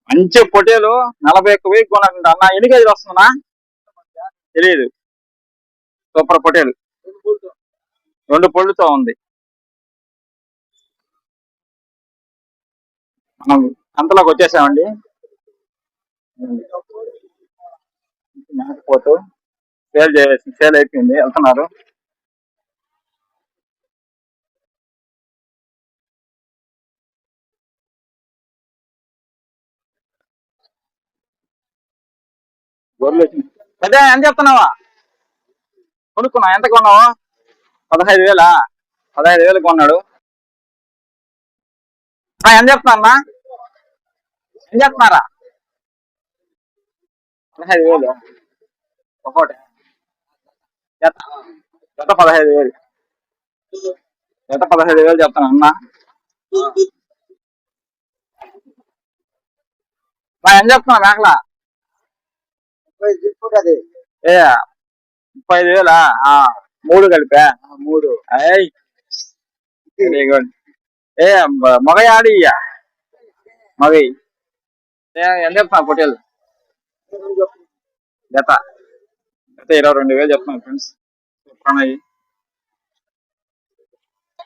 మంచి పొటేలు 41,000 కొనకుండా అన్న. ఎన్ని కేజీలు వస్తుందన్నా తెలియదు. సూపర్ పొటేలు 2 పళ్ళుతో ఉంది. మనం అంతలోకి వచ్చేసామండి. మేకపోతూ సేల్ అయిపోయింది, వెళ్తున్నారు. గొర్రెలు అదే ఎంత చెప్తున్నావా? కొనుక్కున్నా. ఎంత కొన్నావు? 15,000. 15,000 కొన్నాడు. ఎంత చెప్తున్నా? ఏం చెప్తున్నారా? 15,000 ఒకటి. జత 15,000. జత 15,000 చెప్తాను అన్న. ఏం చెప్తున్నా మేకలా? 35,000. 3 కలిపా? 3. Very good. మగ ఆడి మగ ఎంత చెప్తున్నా పొట్టేలు? జత 22,000 చెప్తున్నాను ఫ్రెండ్స్. అయ్యి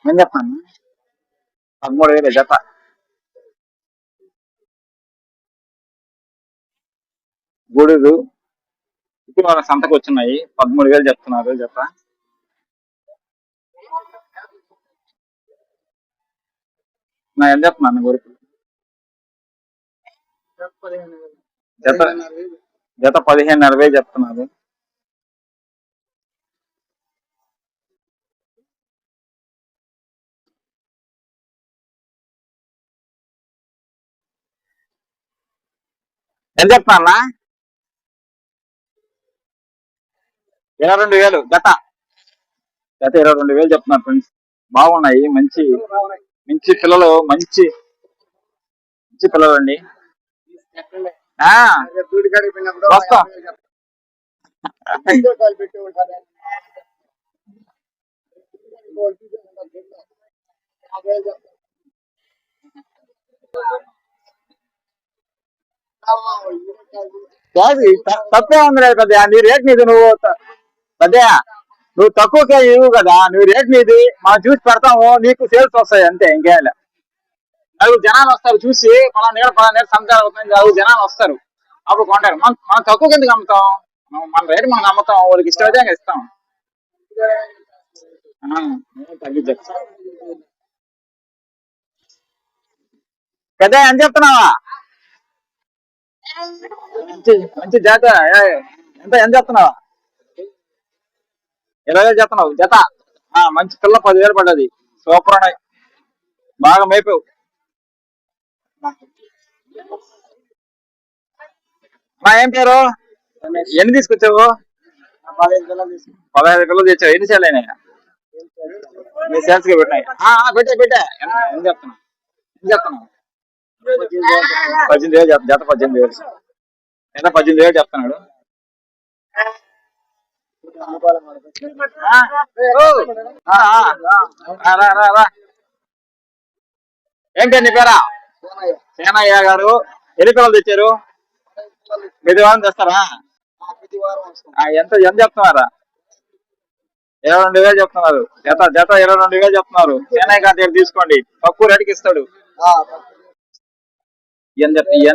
ఏం చెప్తాను? 13,000 జత. గూడూరు ఇప్పుడు వాళ్ళ సంతకు వచ్చినాయి. 13,000 చెప్తున్నారు జత. ఎంత చెప్తున్నాను గొరికి? జత 15,000 చెప్తున్నారు. ఎంత చెప్తున్నా? 22,000 జత. 22,000 చెప్తున్నారు ఫ్రెండ్స్. బాగున్నాయి. మంచి మంచి పిల్లలు, మంచి మంచి పిల్లలు అండి. వస్తాం. తప్పే ఉంది లేదు పెద్దయా. నీ రేట్ నీది. పెద్దయా నువ్వు తక్కువకే ఇవ్వు కదా. నువ్వు రేట్ నీది, మనం చూసి పెడతాము, నీకు సేల్స్ వస్తాయి అంతే. ఇంకేం లే. నలుగురు జనాలు వస్తారు చూసి, పలానా సంతానం అవుతుంది. నలుగురు జనాలు వస్తారు, అప్పుడు కొంటారు. మనం తక్కువకి ఎందుకు అమ్ముతాం? మన రేటు మనకు అమ్ముతాం. వాళ్ళకి ఇష్టమైతే ఇస్తాం. తగ్గించచ్చు. పెద్ద ఎంత చెప్తున్నావా? మంచి జాత. ఎంత చెప్తున్నావా? 20,000 చెప్తున్నావు జత. మంచి పిల్ల 10,000 పడ్డది. సూపర్ ఉన్నాయి. బాగా మేపావు. ఏం పేరు? ఎన్ని తీసుకొచ్చావు? 15 పిల్లలు తెచ్చావు. ఎన్ని సేల్ అయినాయి? మీ సేల్స్ కి పెట్టినాయి. పెట్టా. ఏం చెప్తున్నావు? 18,000 జత. 18,000 ఎంత? 18,000 చెప్తున్నాడు. ఏంటి నీ పేరా? సేనయ్య గారు. ఎన్ని పిల్లలు తెచ్చారు? ప్రతి వారం తెస్తారా? ఎంత చెప్తున్నారా? 22,000 చెప్తున్నారు జత. 22,000 చెప్తున్నారు. సేనయ్య గారి దగ్గర తీసుకోండి, తక్కువ రేటుకి ఇస్తాడు. ఏం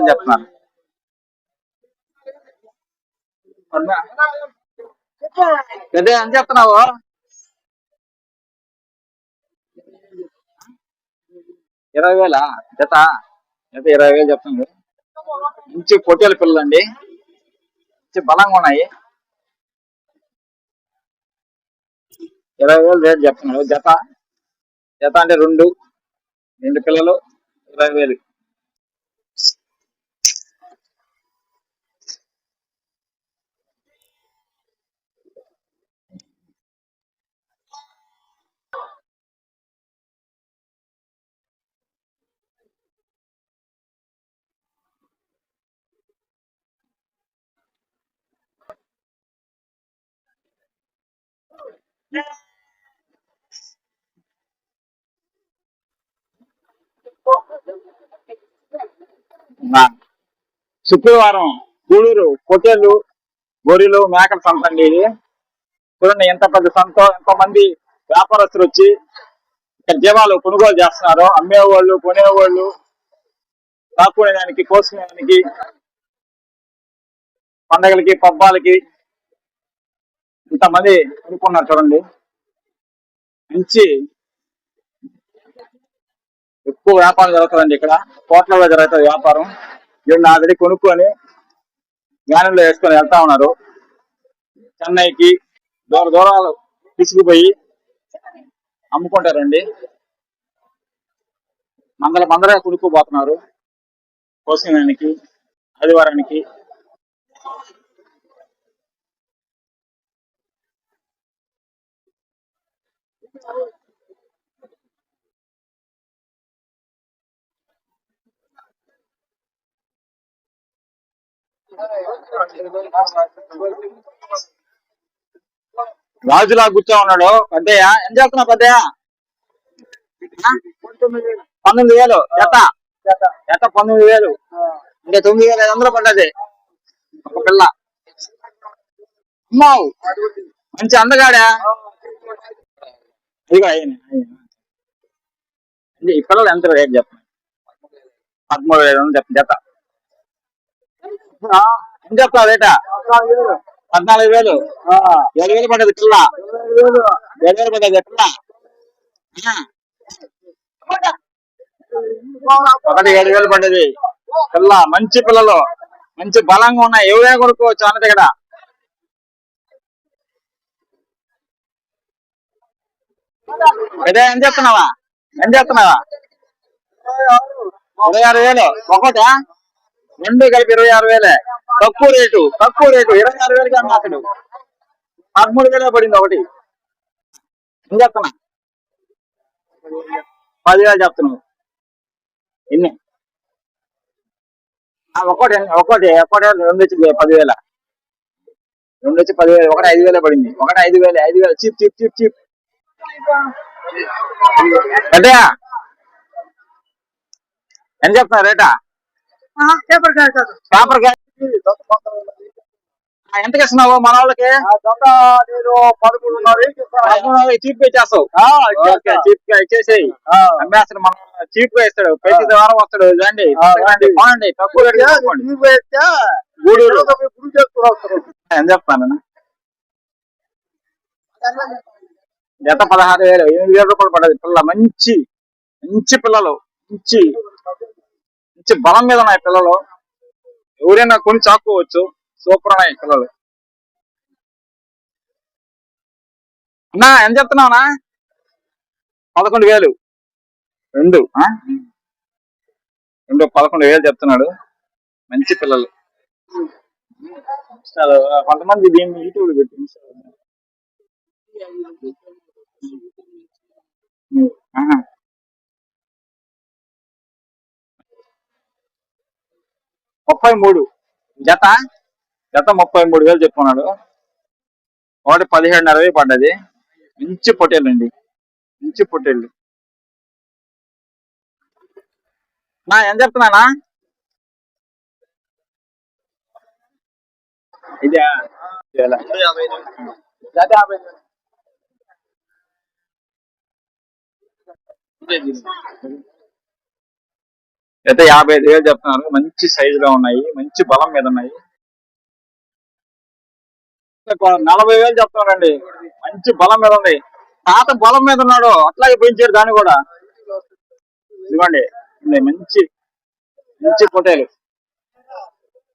చెప్తున్నారు? పెద్ద ఎంత చెప్తున్నావు? 20,000 జత. 20,000 చెప్తున్నాడు. మంచి పొట్టేలు పిల్లలండి, మంచి బలంగా ఉన్నాయి. 20,000 రేట్ చెప్తున్నాడు జత. జత అంటే 2 పిల్లలు 20,000. శుక్రవారం గూడూరు పొట్టేళ్ళు గొర్రెలు మేకల సంత అండి ఇది. చూడండి ఎంత పెద్ద సంతో, ఎంతో మంది వ్యాపారస్తులు వచ్చి ఇక్కడ జీవాలు కొనుగోలు చేస్తున్నారు. అమ్మేవాళ్ళు, కొనేవాళ్ళు, దాక్కునేదానికి, కోసుకునేదానికి, పండగలకి, పబ్బాలకి ఇంతమంది కొనుక్కున్నారు. చూడండి మంచి ఎక్కువ వ్యాపారం జరుగుతుందండి ఇక్కడ. కోట్లలో జరుగుతుంది వ్యాపారం. వీళ్ళు ఆల్రెడీ కొనుక్కొని వ్యాన్లో వేసుకొని వెళ్తా ఉన్నారు చెన్నైకి. దూరాలు తీసుకుపోయి అమ్ముకుంటారండి. మందరగా కొనుక్కోబోతున్నారు కోసడానికి, ఆదివారానికి. రాజులా కూర్చో ఉన్నాడు పెద్దయ్య. ఏం చేస్తున్నావు పెద్దయ్య? 19,000 జత. 19,000 అంటే 9,500 పడ్డది ఒక పిల్ల. అమ్మావు మంచి అందగాడా? ఇదిగో ఈ పిల్లలు ఎంత రేట్ చెప్పండి? 13,500 జత. ఏం చెప్తావు రేటా? 14,000. 7,000 పడ్డది పిల్ల. 7,000 పడ్డది పిల్ల. ఒకటి 7,000 పడ్డది పిల్ల. మంచి పిల్లలు, మంచి బలంగా ఉన్నాయి. ఎవరే కొనుక్కోవచ్చు అన్నది ఇక్కడ. అదే ఏం చెప్తున్నావా? 26,000 ఒకటా? 2 కలిపి 26,000. తక్కువ రేటు 26,000కి అన్నా. అసలు 13,000 పడింది ఒకటి. ఏం చెప్తున్నా? 10,000 చెప్తున్నావు. ఎన్ని? ఒకటి 2 వచ్చి 10,000. 2 వచ్చి 10,000. ఒకటి 5,000 పడింది. ఒకటి 5,000. చీప్. అంటే ఏం చెప్తున్నా రేటా? పేపర్ కాయ ఎంతకి ఇస్తున్నావు మన వాళ్ళకి? 13,500 చీప్ గా ఇచ్చేస్తావు. చీప్ గా ఇచ్చేసేయి. అమ్మేస్తాడు మనం. చీప్ గా ఇస్తాడు. ప్రతి వారం వస్తాడు. రండి బాగుండి. తక్కువ రేటు ఏం చెప్తాను? జత 16,000. 8,000 రూపాయలు పడ్డది పిల్ల. మంచి పిల్లలు. మంచి బలం మీద ఉన్నాయి పిల్లలు. ఎవరైనా కొని చాక్కోవచ్చు. సూపర్ ఉన్నాయి పిల్లలు. అన్నా ఏం చెప్తున్నావునా? 11,000. 2 11,000 చెప్తున్నాడు. మంచి పిల్లలు. కొంతమంది దీన్ని యూట్యూబ్ లో పెట్టి 33 జత 33,000 చెప్పుకున్నాడు. ఒకటి 17,500 పడ్డది. మంచి పొట్టేళ్ళు అండి. మంచి పొట్టేళ్ళు. నా ఏం చెప్తున్నానా? ఇది జత 55,000 చెప్తున్నారు. మంచి సైజులో ఉన్నాయి. మంచి బలం మీద ఉన్నాయి. 40,000 చెప్తున్నారండి. మంచి బలం మీద ఉంది. తాత బలం మీద ఉన్నాడు. అట్లాగే పెంచాడు దాన్ని కూడా. ఇదిగోండి మంచి పొట్టేలు.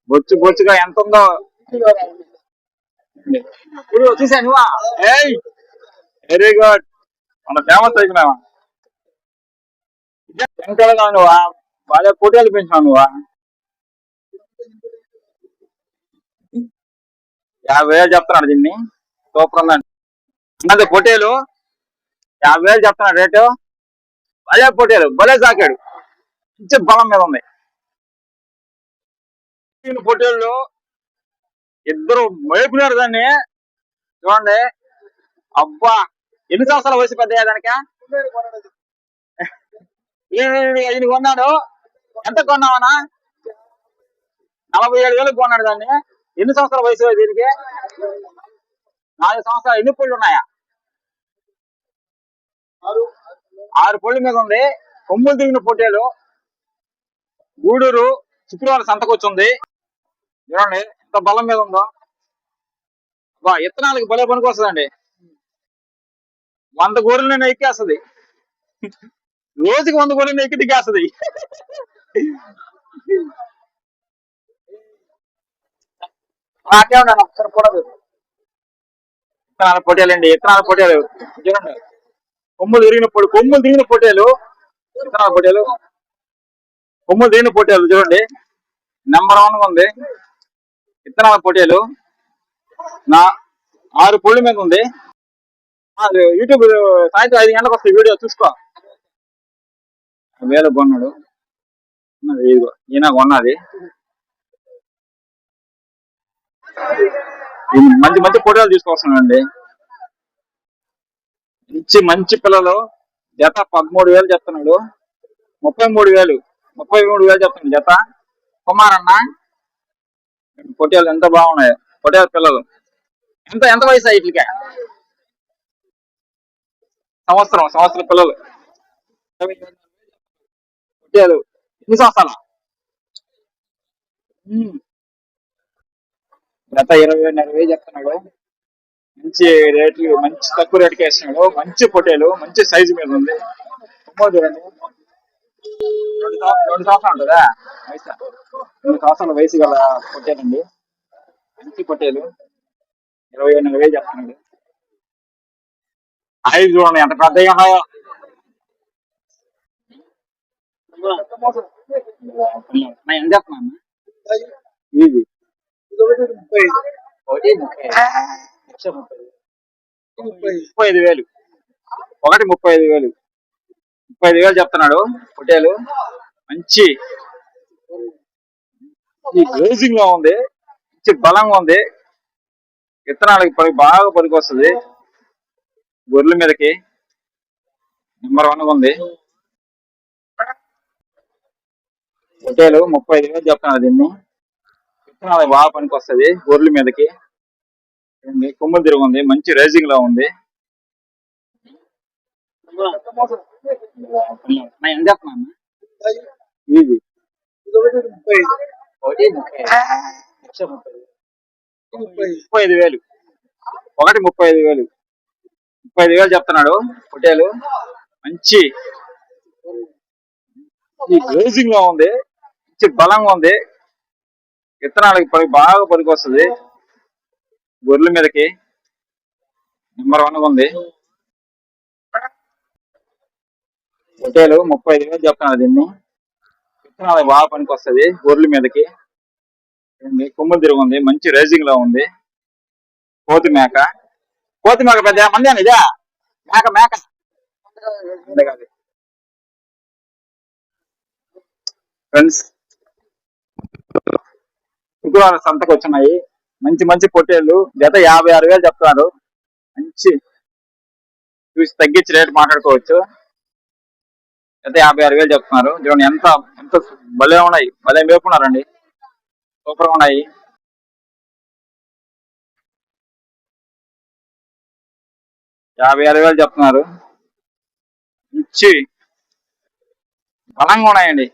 బొచ్చుగా ఎంత ఉందో చూసా నువ్వా? Very good. మన ఫేమస్ అయిపోయినావా? వెంకటగా నువ్వా? బాగా పొట్టేలు పెంచినావు నువ్వా? 50,000 చెప్తున్నాడు దీన్ని. సూపర్ ఉందండి. అన్నది పొట్టేలు 50,000 చెప్తున్నాడు రేటు. అదే పొట్టేలు భలే సాకాడు. మంచి బలం మీద ఉంది. పొట్టేళ్ళు ఇద్దరు మేపునారు దాన్ని. చూడండి అబ్బా, ఎన్ని సంవత్సరాల వయసు పెద్దయ్యా దానిక? ఇది కొన్నాడు. ఎంత కొన్నావనా? 47,000 కొన్నాడు దాన్ని. ఎన్ని సంవత్సరాల వయసు దీనికి? 4 సంవత్సరాలు. ఎన్ని పళ్ళు ఉన్నాయా? 6 పళ్ళు మీద ఉంది. కొమ్ములు దిగిన పొట్టేలు. గూడూరు శుక్రవారం సంతకొచ్చింది. చూడండి ఎంత బలం మీద ఉందో. ఇత్తనాలకి భలే పనికి వస్తుందండి. 100 గొర్రెలను ఎక్కేస్తుంది. రోజుకి 100 గొర్రెలను ఎక్కి దిగేస్తుంది. నాకేమన్నా ఒకసారి కూడా ఇత్తనాల పొట్టేలండి. ఇత్తనాల పొట్టేలు చూడండి. కొమ్ములు దిగిన పొట్టేలు. ఇత్తనాల పొట్టేలు, కొమ్ములు దిగిన పొట్టేలు చూడండి. నెంబర్ 1 ఉంది ఇత్తనాల పొట్టేలు. 6 పళ్ళు మీద ఉంది. యూట్యూబ్ సాయంత్రం 5 గంటలకు వస్తుంది వీడియో, చూసుకో. 1000 కొన్నాడు. ఈయన కొన్నది. మంచి మంచి పొట్టేలు తీసుకొస్తున్నాడండి. మంచి పిల్లలు. జత 13,000 చెప్తున్నాడు. 33,000 చెప్తున్నాడు జత. కుమారన్న పొట్టేలు ఎంత బాగున్నాయి. పొట్టేలు పిల్లలు ఎంత వయసు వీటికి? సంవత్సరం పిల్లలు. పొట్టేలు ఎన్ని సంవత్సరాలు? జత 20,000 చెప్తున్నాడు. మంచి రేట్లు, మంచి తక్కువ రేటుకి వేస్తున్నాడు. మంచి పొట్టేలు, మంచి సైజు మీద ఉంది. చూడండి. 2 సంవత్సరాలు ఉంటుందా వయసు? 2 సంవత్సరాల వయసు గల పొట్టేలండి. మంచి పొట్టేలు. 28,000 చెప్తున్నాడు. ఐదు చూడండి ఎంత పెద్దగా ఉన్నాయో. ఎంత చెప్తున్నా? ఇది 35,000. ఒకటి 35,000. 35,000 చెప్తున్నాడు పొట్టేలు. మంచి గ్రేజింగ్ లో ఉంది. మంచి బలంగా ఉంది. విత్తనాలకి బాగా పనికి వస్తుంది. గొర్రెల మీదకి నెంబర్ 1 ఉంది. పొట్టేలు 35,000 చెప్తున్నాడు దీన్ని. విత్తనాలకి బాగా పనికి వస్తుంది. గొర్రెల మీదకి కొమ్ములు తిరిగి ఉంది. మంచి రేజింగ్ లో ఉంది. ఎంత చెప్తున్నా? ఇది 35,000. ఒకటి 35,000. 35,000 చెప్తున్నాడు పొట్టేలు. మంచి గ్రేజింగ్ లో ఉంది. మంచి బలంగా ఉంది. విత్తనాలకి బాగా పనికి వస్తుంది. గొర్రెల మీదకి నెంబర్ 1 ఉంది. పొట్టేలు 35,000 చెప్తున్నాడు దీన్ని. విత్తనాలకి బాగా పనికి వస్తుంది. గొర్రెల మీదకి కొమ్ములు తిరిగి ఉంది. మంచి రేజింగ్ లో ఉంది. కోతి మేక పెద్ద మంది అని ఇదే మేక ఫ్రెండ్స్. శుక్రవారం సంతకు వచ్చినాయి. మంచి మంచి పొట్టేళ్ళు. జత 56,000 చెప్తున్నారు. మంచి చూసి తగ్గించి రేటు మాట్లాడుకోవచ్చు. జత 56,000 చెప్తున్నారు. చూడండి ఎంత ఎంత భలే ఉన్నాయి. భలే మేపున్నారండి. సూపర్ గా ఉన్నాయి. 56,000 చెప్తున్నారు. మంచి బలంగా ఉన్నాయండి.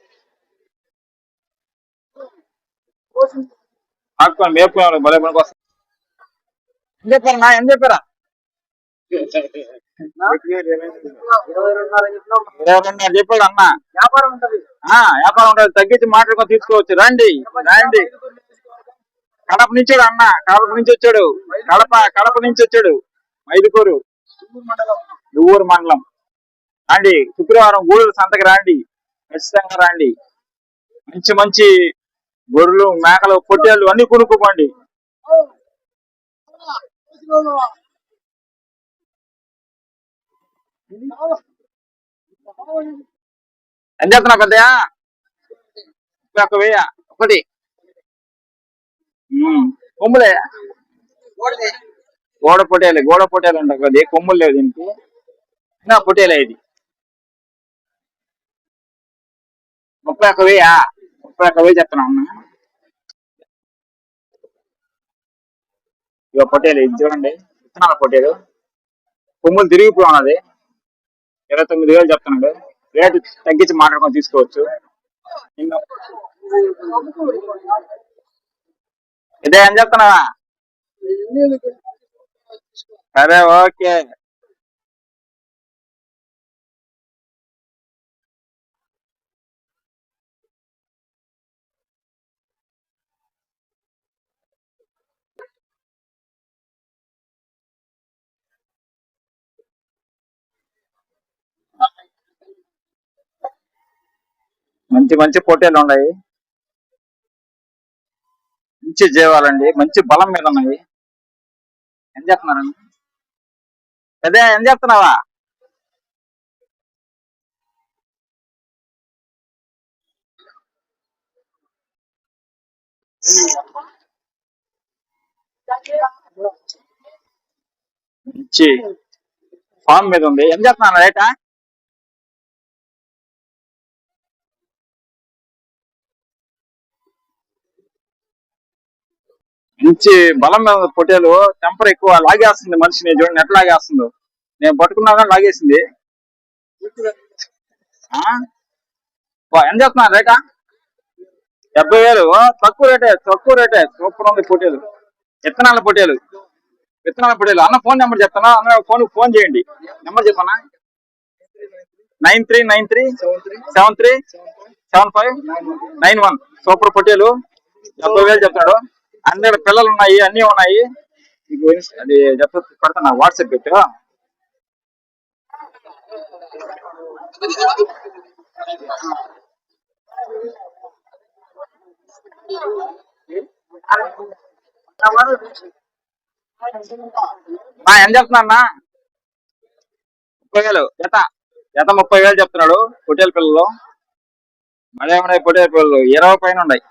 ఆకుకొని మేపుకున్నారు. భలే పనికి వస్తుంది. ఏం చెప్పారా? 22,500 చెప్పాడు అన్న. వ్యాపారం ఉంటది. తగ్గించి మాట్లాడుకొని తీసుకోవచ్చు. రండి. కడప నుంచి అన్న. కడప నుంచి వచ్చాడు. మైదుకూరు దువ్వూరు మండలం. రండి. శుక్రవారం గూడూరు సంతకి రండి. ఖచ్చితంగా రండి. మంచి మంచి గొర్రెలు, మేకలు, పొట్టేళ్ళు అన్ని కొనుక్కోండి. ఎంత చెప్తున్నా పెద్దయా? 1,000. ఒకటి కొమ్ములే గోడ పొట్టేలు ఉంటాయి కదా, కొమ్ములు లేవు దీనికి, ఇంకా పొట్టేలే ఇది. 31,000. 31,000 చెప్తున్నా అన్న. ఇక పొట్టేలు ఇది చూడండి, విత్తనాల పొట్టేలు, కొమ్ములు తిరిగిపోయి ఉన్నది. 29,000 చెప్తున్నాడు. రేటు తగ్గించి మాట్లాడుకొని తీసుకోవచ్చు. ఇదే అని చెప్తున్నావా? సరే, ఓకే. మంచి మంచి పొట్టేలు ఉన్నాయి, మంచి జీవాలండి, మంచి బలం మీద ఉన్నాయి. ఏం చెప్తున్నారండి? అదే ఏం చెప్తున్నావా? మంచి ఫామ్ మీద ఉంది. ఏం చెప్తున్నా రేటా? మంచి బలం మీద పొట్టేలు, టెంపర్ ఎక్కువ, లాగేస్తుంది మనిషిని. చూడండి ఎట్లా లాగేస్తుందో, నేను పట్టుకున్నా కానీ లాగేసింది. ఏం చెప్తున్నా రేటా? 70,000. తక్కువ రేటే. సూపర్ ఉంది పొట్టేలు, విత్తనాల పొట్టేలు. అన్న ఫోన్ నెంబర్ చెప్తాను, అన్న ఫోన్ చేయండి. నెంబర్ చెప్పన్నా? 9393737591. సూపర్ పొట్టేలు, 70,000 చెప్తాడు. అన్ని పిల్లలు ఉన్నాయి, అన్ని ఉన్నాయి. మీకు అది పెడతాను, వాట్సాప్ పెట్టు. ఏం చెప్తున్నా? 30,000 జత. 30,000 చెప్తున్నాడు. పొట్టేల పిల్లలు మళ్ళీ ఉన్నాయి. పొట్టేల పిల్లలు 20 పైన ఉన్నాయి.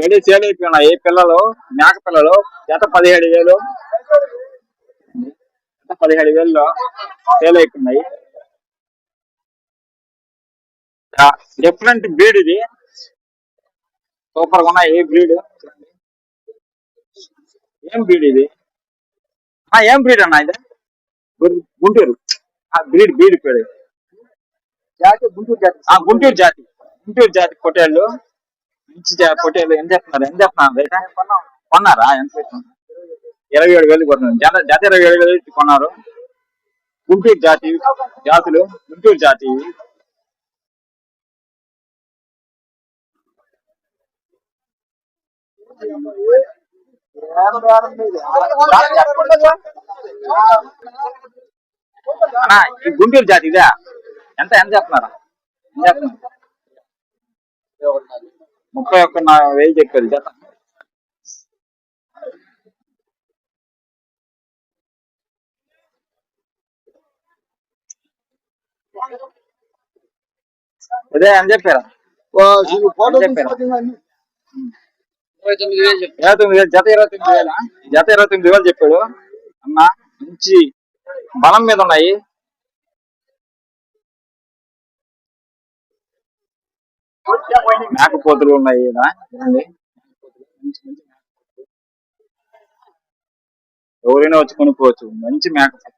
రెడీ సేల్ అయిపోయినాయి పిల్లలు, మేక పిల్లలు. జత 17,000. 17,000లో సేల్ అయిపోయినాయి. డిఫరెంట్ బ్రీడ్ ఇది, సూపర్ గా ఉన్నాయి. ఏ బ్రీడ్? ఏం బ్రీడ్ ఇది? ఏం బ్రీడ్ అన్న ఇది? గుంటూరు బ్రీడ్ పేరు గుంటూరు జాతి పొట్టేళ్ళు. మంచి పొట్టేళ్ళు. ఏం చెప్తున్నారు రేట? కొన్నారా? ఎంత 27,000 కొన్నారు. జత 27,000 కొన్నారు. గుంటూరు జాతులు, గుంటూరు జాతి. ఈ గుంటూరు జాతి ఇదే. ఎంత చెప్తున్నారా? 31,000 చెప్పారు జత. అదే అని చెప్పారా? 29,000 జత. 29,000 చెప్పాడు అన్న. మంచి బలం మీద ఉన్నాయి. మేకపోతులు ఉన్నాయి. ఎవరైనా వచ్చి కొనుక్కోవచ్చు. మంచి మేకపోతులు.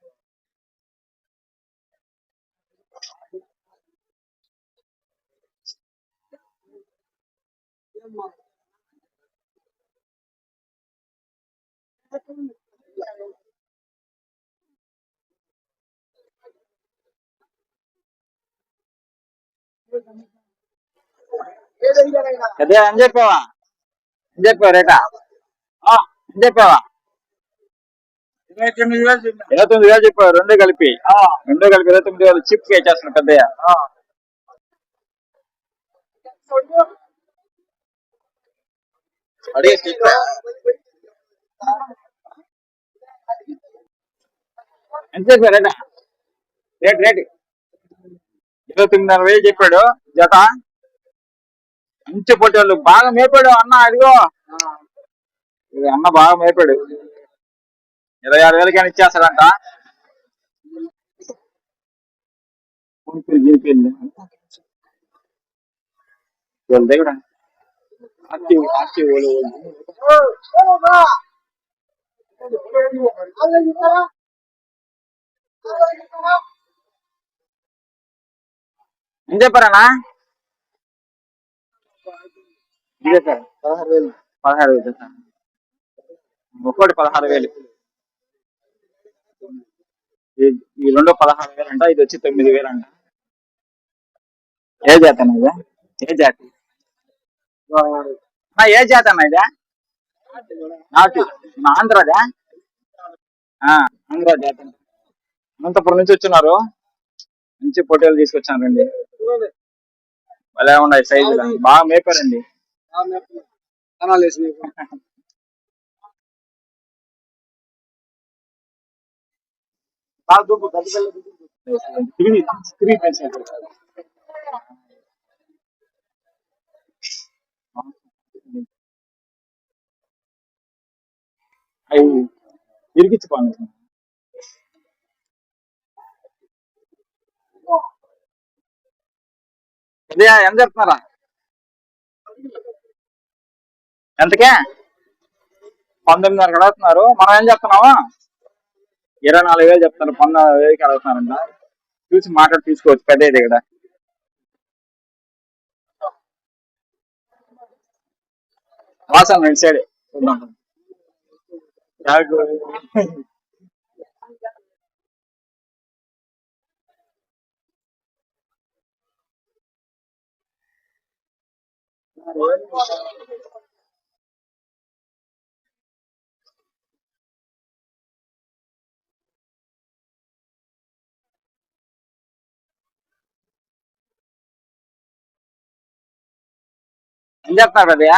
అదే అని చెప్పావా? రేటా? అని చెప్పావా? 29,000 చెప్పావు. రెండో కలిపి 29,000 చిప్ చేస్తున్నాడు పెద్దయ్య. ఎంత చెప్పారు రేటా? రేటు 29,500 చెప్పాడు జత. మంచి పొట్టేళ్ళు బాగా మేపాడు అన్న. అదిగో ఇది అన్న బాగా మేపాడు. 26,000 ఇచ్చేస్తాడంట. దగ్గర ఏం చెప్పారన్నా? ఇదే సార్ 16,000. 16,000 సార్. ఒక్కోటి 16,000. ఈ రెండు 16,000 అంట. ఇది వచ్చి 9,000 అంట. ఏ జాతి అన్న ఇదే? ఏ జాతి? ఏ జాతి అన్న ఇదే? నాటు ఆంధ్రదా? ఆంధ్ర జాతి. అనంతపురం నుంచి వచ్చినారు. మంచి పొట్టేలు తీసుకొచ్చానండి. భలే ఉన్నాయి సైజు. బాగా మేపారండి. అవి ఇరికిచ్చిపోను. ఇదే ఎంత చెప్తున్నారా? ఎంతకే? 19,500 అడుగుతున్నారు. మనం ఏం చెప్తున్నాము? 24,000 చెప్తున్నారు. 19,000కి అడుగుతున్నారంట. చూసి మాట్లాడి తీసుకోవచ్చు. పెద్ద ఇది ఇక్కడ వాసన రెండు సైడ్ చూద్దాం. ఏం చెప్తున్నారు అదయ్య?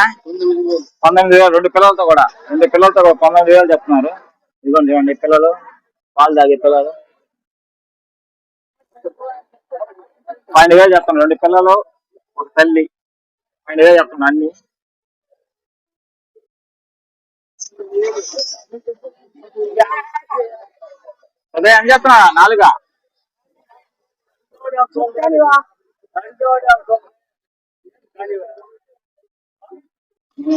19,000 రెండు పిల్లలతో కూడా. 19,000 చెప్తున్నారు. ఇదిగోండి చూడండి పిల్లలు, పాలు తాగే పిల్లలు. 12,000 చెప్తున్నారు. రెండు పిల్లలు, ఒక తల్లి. 12,000 చెప్తున్నారు అన్ని. అదే ఏం చెప్తున్నా? 4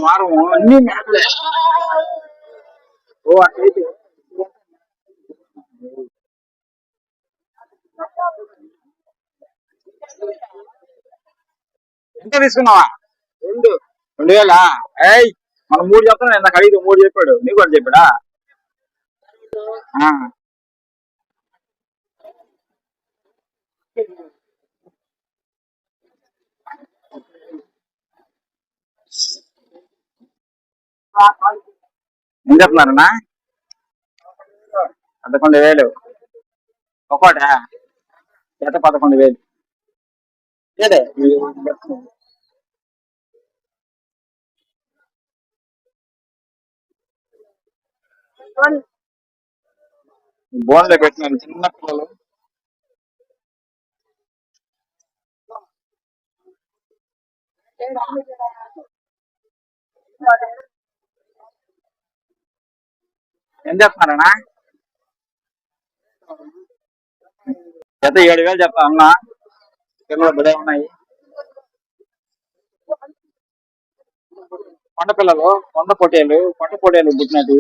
వారం అన్ని మేకలే. ఓ అట్లయితే ఎంత తీసుకున్నావా? 2,000. ఏయ్ మనం 3 చెప్తున్నా. నాకు అడిగితే 3 చెప్పాడు. నీకు కూడా చెప్పాడా? ఏం చెప్తున్నారన్నా? 11,000 ఒకట జత. 11,000. బోన్లో పెట్టినారు చిన్న పిల్లలు. ఏం చెప్తున్నారన్నా? జత 7,000 చెప్తా అన్నా. పిల్లలు బలే ఉన్నాయి. కొండ పిల్లలు, కొండ పొట్టేలు పుట్టినది.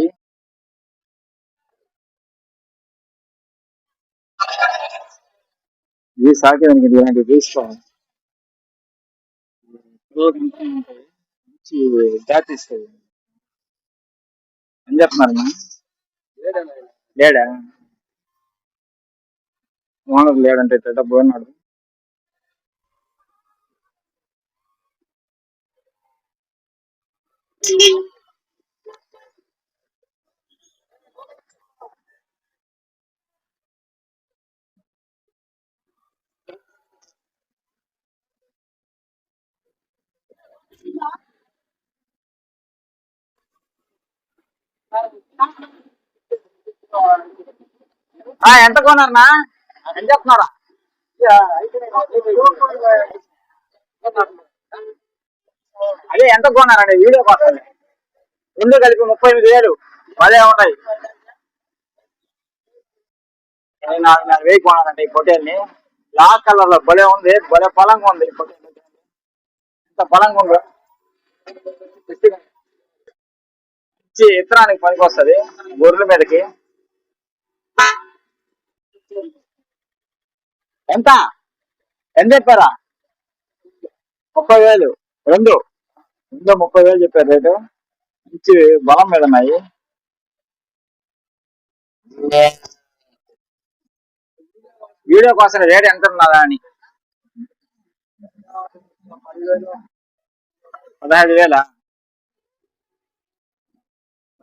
ఇవి సాకేదానికి ఇలాంటివి తీసుకోవాలి. మంచి జాతి ఇస్తుంది. ఏం చెప్తున్నారన్నా? లేడా? ఓనర్ లేడంటే పోయినాడు. ఎంత కొన్నారన్నా? ఎంత చెప్తున్నారా? అదే ఎంత కొన్నారండి వీడియో కోసం? రెండు కలిపి 38,000 భలే ఉన్నాయి. 4,500 కొనాలంటే ఈ పొట్టేల్ని. బ్లాక్ కలర్ లో భలే ఉంది, భలే బలంగా ఉంది ఈ పొట్టేలు. ఎంత బలంగా ఉందో ఇచ్చి ఇత్తనానికి పనికి వస్తుంది గొర్రెల మీదకి. ఎంత ఎంత చెప్పారా? 30,000 రెండు. ఇంకా 30,000 చెప్పారు రేటు. మంచి బలం మీద ఉన్నాయి. వీడియో కోసం రేట్ ఎంత ఉన్నదా అని. 15,000,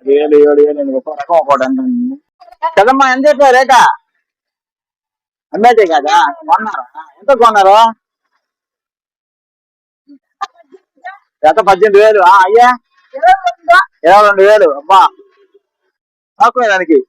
10,000, 7,000 ఒక్కో రకం ఒక్కోటి ఎంత ఉంది కదమ్మా. ఎంత చెప్పారు రేటా? అమ్మేదే కదా కొన్నారా? ఎంత కొన్నారు? జత 18,000. అయ్యా 22,000. అబ్బా తక్కువ దానికి.